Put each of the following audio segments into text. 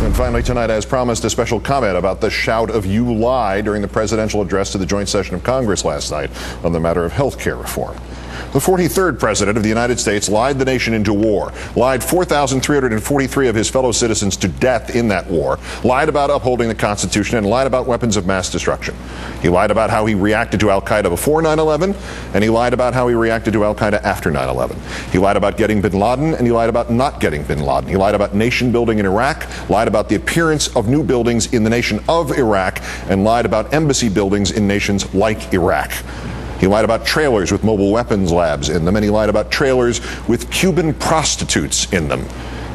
And finally tonight, as promised, a special comment about the shout of "you lie" during the presidential address to the joint session of Congress last night on the matter of health care reform. The 43rd president of the United States lied the nation into war, lied 4,343 of his fellow citizens to death in that war, lied about upholding the Constitution, and lied about weapons of mass destruction. He lied about how he reacted to al-Qaeda before 9/11, and he lied about how he reacted to al-Qaeda after 9/11. He lied about getting bin Laden, and he lied about not getting bin Laden. He lied about nation building in Iraq, lied about the appearance of new buildings in the nation of Iraq, and lied about embassy buildings in nations like Iraq. He lied about trailers with mobile weapons labs in them, and he lied about trailers with Cuban prostitutes in them.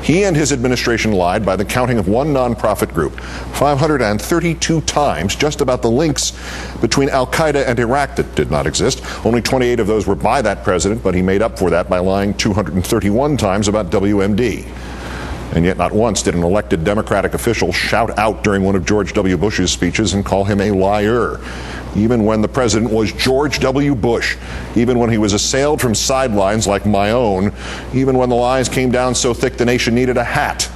He and his administration lied by the counting of one nonprofit group 532 times just about the links between al-Qaeda and Iraq that did not exist. Only 28 of those were by that president, but he made up for that by lying 231 times about WMD. And yet not once did an elected Democratic official shout out during one of George W. Bush's speeches and call him a liar. Even when the president was George W. Bush, even when he was assailed from sidelines like my own, even when the lies came down so thick the nation needed a hat,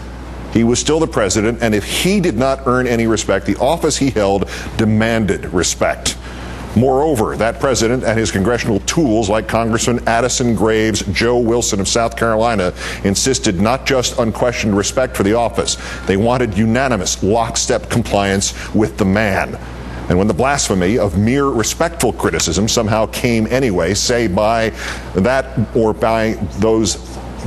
he was still the president, and if he did not earn any respect, the office he held demanded respect. Moreover, that president and his congressional tools like Congressman Addison Graves, Joe Wilson of South Carolina, insisted not just unquestioned respect for the office, they wanted unanimous lockstep compliance with the man. And when the blasphemy of mere respectful criticism somehow came anyway, say by that or by those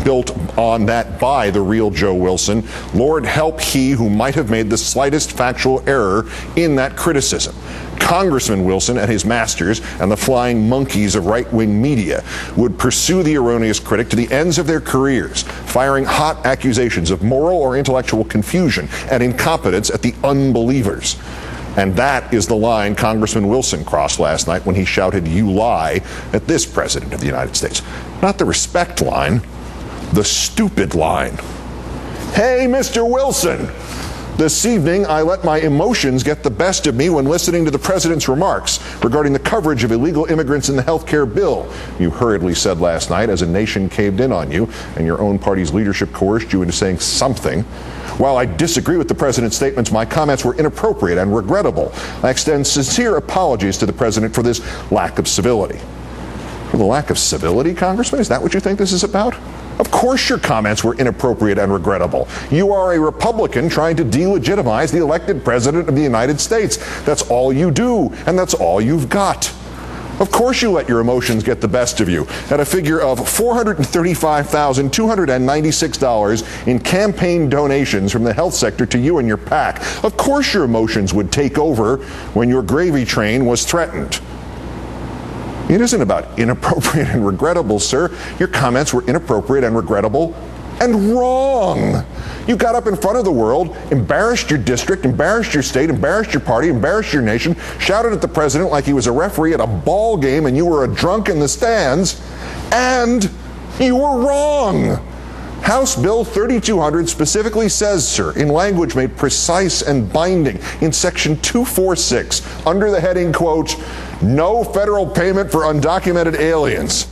built on that by the real Joe Wilson, Lord help he who might have made the slightest factual error in that criticism. Congressman Wilson and his masters and the flying monkeys of right-wing media would pursue the erroneous critic to the ends of their careers, firing hot accusations of moral or intellectual confusion and incompetence at the unbelievers. And that is the line Congressman Wilson crossed last night when he shouted, "You lie," at this president of the United States. Not the respect line, the stupid line. Hey, Mr. Wilson, this evening I let my emotions get the best of me when listening to the president's remarks regarding the coverage of illegal immigrants in the health care bill, you hurriedly said last night as a nation caved in on you and your own party's leadership coerced you into saying something. While I disagree with the president's statements, my comments were inappropriate and regrettable. I extend sincere apologies to the president for this lack of civility. For the lack of civility, Congressman? Is that what you think this is about? Of course your comments were inappropriate and regrettable. You are a Republican trying to delegitimize the elected president of the United States. That's all you do, and that's all you've got. Of course you let your emotions get the best of you at a figure of $435,296 in campaign donations from the health sector to you and your PAC. Of course your emotions would take over when your gravy train was threatened. It isn't about inappropriate and regrettable, sir. Your comments were inappropriate and regrettable and wrong. You got up in front of the world, embarrassed your district, embarrassed your state, embarrassed your party, embarrassed your nation, shouted at the president like he was a referee at a ball game and you were a drunk in the stands, and you were wrong. House Bill 3200 specifically says, sir, in language made precise and binding in Section 246, under the heading, quote, "No federal payment for undocumented aliens."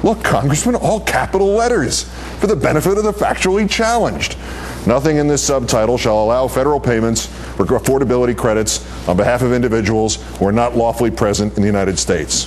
Look, Congressman, all capital letters for the benefit of the factually challenged. Nothing in this subtitle shall allow federal payments for affordability credits on behalf of individuals who are not lawfully present in the United States.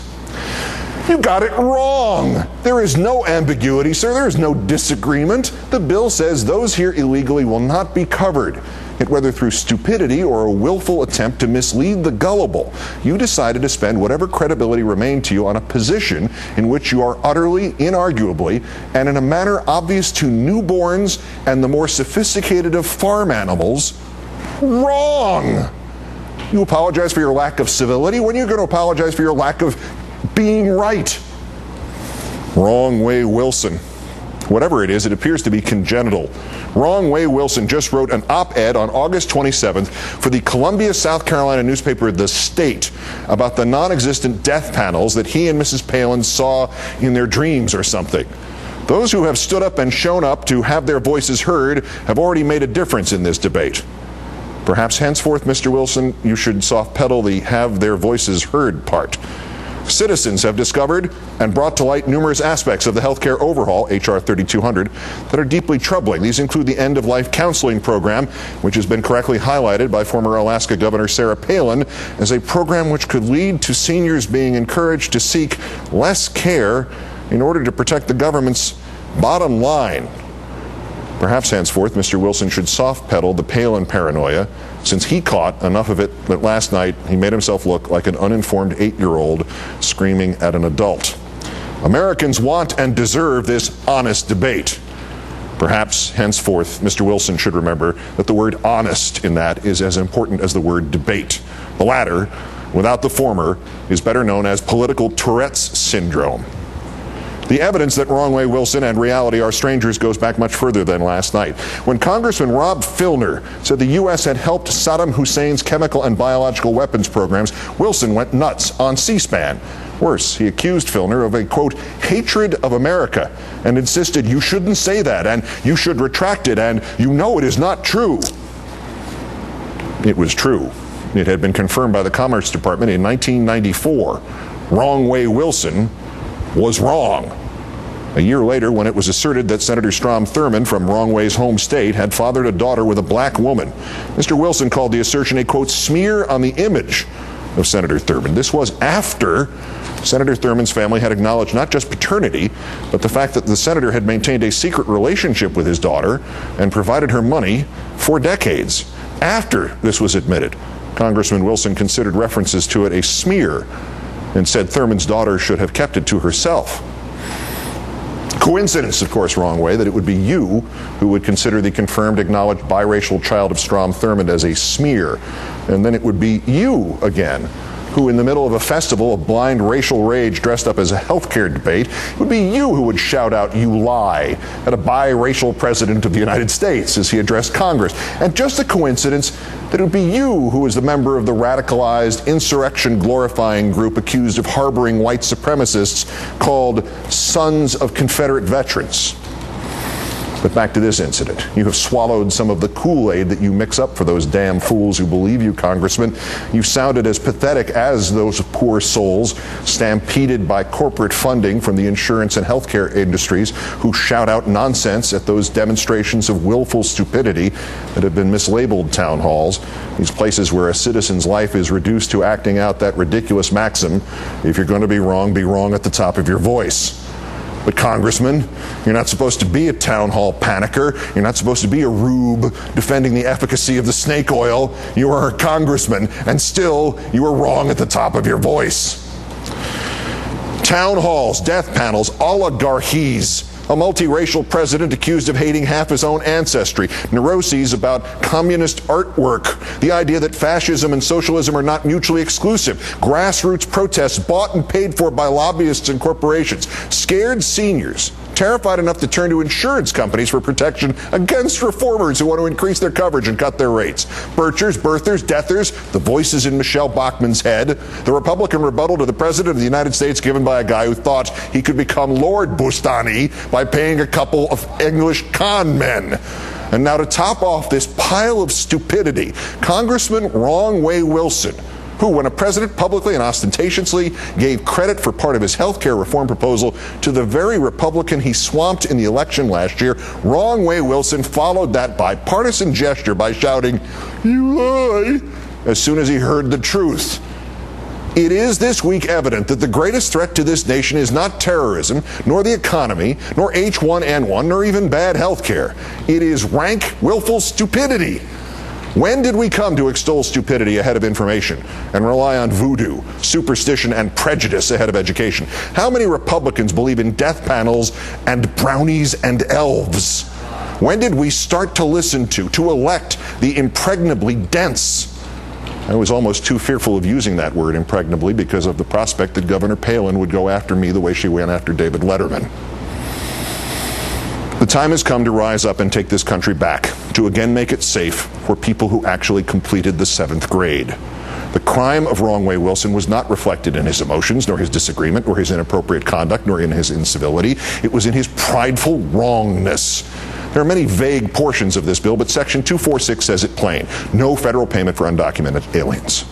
You got it wrong. There is no ambiguity, sir. There is no disagreement. The bill says those here illegally will not be covered. Yet whether through stupidity or a willful attempt to mislead the gullible, you decided to spend whatever credibility remained to you on a position in which you are utterly, inarguably, and in a manner obvious to newborns and the more sophisticated of farm animals, wrong. You apologize for your lack of civility. When are you going to apologize for your lack of being right? Wrong way, Wilson. Whatever it is, it appears to be congenital. Wrong way Wilson just wrote an op-ed on August 27th for the Columbia, South Carolina newspaper The State about the non-existent death panels that he and Mrs. Palin saw in their dreams or something. Those who have stood up and shown up to have their voices heard have already made a difference in this debate. Perhaps henceforth, Mr. Wilson, you should soft pedal the have their voices heard part. Citizens have discovered and brought to light numerous aspects of the healthcare overhaul, H.R. 3200, that are deeply troubling. These include the end-of-life counseling program, which has been correctly highlighted by former Alaska Governor Sarah Palin as a program which could lead to seniors being encouraged to seek less care in order to protect the government's bottom line. Perhaps henceforth, Mr. Wilson should soft-pedal the Palin paranoia, since he caught enough of it that last night he made himself look like an uninformed 8-year-old screaming at an adult. Americans want and deserve this honest debate. Perhaps henceforth, Mr. Wilson should remember that the word honest in that is as important as the word debate. The latter, without the former, is better known as political Tourette's syndrome. The evidence that Wrong Way Wilson and reality are strangers goes back much further than last night. When Congressman Rob Filner said the U.S. had helped Saddam Hussein's chemical and biological weapons programs, Wilson went nuts on C-SPAN. Worse, he accused Filner of a, quote, hatred of America and insisted you shouldn't say that and you should retract it and you know it is not true. It was true. It had been confirmed by the Commerce Department in 1994. Wrong Way Wilson was wrong. A year later, when it was asserted that Senator Strom Thurmond from Wrong Way's home state had fathered a daughter with a black woman, Mr. Wilson called the assertion a, quote, smear on the image of Senator Thurmond. This was after Senator Thurmond's family had acknowledged not just paternity, but the fact that the senator had maintained a secret relationship with his daughter and provided her money for decades. After this was admitted, Congressman Wilson considered references to it a smear and said Thurmond's daughter should have kept it to herself. Coincidence, of course, Wrong Way, that it would be you who would consider the confirmed, acknowledged biracial child of Strom Thurmond as a smear. And then it would be you again who, in the middle of a festival of blind racial rage dressed up as a healthcare debate, it would be you who would shout out, you lie, at a biracial president of the United States as he addressed Congress. And just a coincidence that it would be you who was the member of the radicalized, insurrection-glorifying group accused of harboring white supremacists called Sons of Confederate Veterans. But back to this incident. You have swallowed some of the Kool-Aid that you mix up for those damn fools who believe you, Congressman. You sounded as pathetic as those poor souls stampeded by corporate funding from the insurance and healthcare industries who shout out nonsense at those demonstrations of willful stupidity that have been mislabeled town halls, these places where a citizen's life is reduced to acting out that ridiculous maxim, if you're going to be wrong at the top of your voice. But Congressman, you're not supposed to be a town hall panicker. You're not supposed to be a rube defending the efficacy of the snake oil. You are a congressman, and still you are wrong at the top of your voice. Town halls, death panels, oligarchies, a multiracial president accused of hating half his own ancestry, neuroses about communist artwork, the idea that fascism and socialism are not mutually exclusive, grassroots protests bought and paid for by lobbyists and corporations, scared seniors, terrified enough to turn to insurance companies for protection against reformers who want to increase their coverage and cut their rates. Birchers, birthers, deathers, the voices in Michelle Bachmann's head, the Republican rebuttal to the President of the United States given by a guy who thought he could become Lord Bustani by paying a couple of English con men. And now to top off this pile of stupidity, Congressman Wrong Way Wilson, who, when a president publicly and ostentatiously gave credit for part of his health care reform proposal to the very Republican he swamped in the election last year, Wrong Way Wilson followed that bipartisan gesture by shouting, "You lie," as soon as he heard the truth. It is this week evident that the greatest threat to this nation is not terrorism, nor the economy, nor H1N1, nor even bad health care. It is rank, willful stupidity. When did we come to extol stupidity ahead of information and rely on voodoo, superstition, and prejudice ahead of education? How many Republicans believe in death panels and brownies and elves? When did we start to listen to elect the impregnably dense? I was almost too fearful of using that word impregnably because of the prospect that Governor Palin would go after me the way she went after David Letterman. The time has come to rise up and take this country back, to again make it safe for people who actually completed the 7th grade. The crime of Wrong Way Wilson was not reflected in his emotions, nor his disagreement, nor his inappropriate conduct, nor in his incivility. It was in his prideful wrongness. There are many vague portions of this bill, but Section 246 says it plain. No federal payment for undocumented aliens.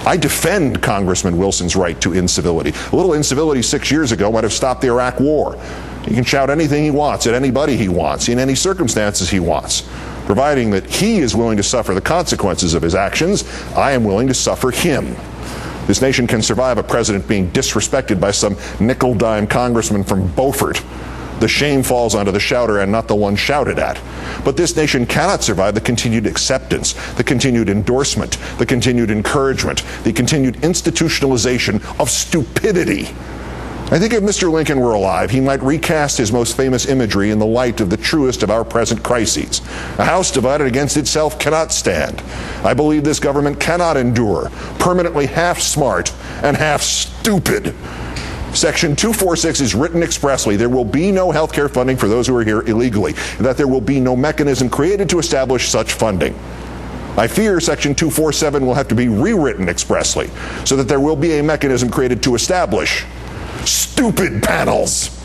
I defend Congressman Wilson's right to incivility. A little incivility 6 years ago might have stopped the Iraq War. He can shout anything he wants at anybody he wants, in any circumstances he wants. Providing that he is willing to suffer the consequences of his actions, I am willing to suffer him. This nation can survive a president being disrespected by some nickel-dime congressman from Beaufort. The shame falls onto the shouter and not the one shouted at. But this nation cannot survive the continued acceptance, the continued endorsement, the continued encouragement, the continued institutionalization of stupidity. I think if Mr. Lincoln were alive, he might recast his most famous imagery in the light of the truest of our present crises. A house divided against itself cannot stand. I believe this government cannot endure, permanently half smart and half stupid. Section 246 is written expressly. There will be no health care funding for those who are here illegally, and that there will be no mechanism created to establish such funding. I fear Section 247 will have to be rewritten expressly, so that there will be a mechanism created to establish stupid panels.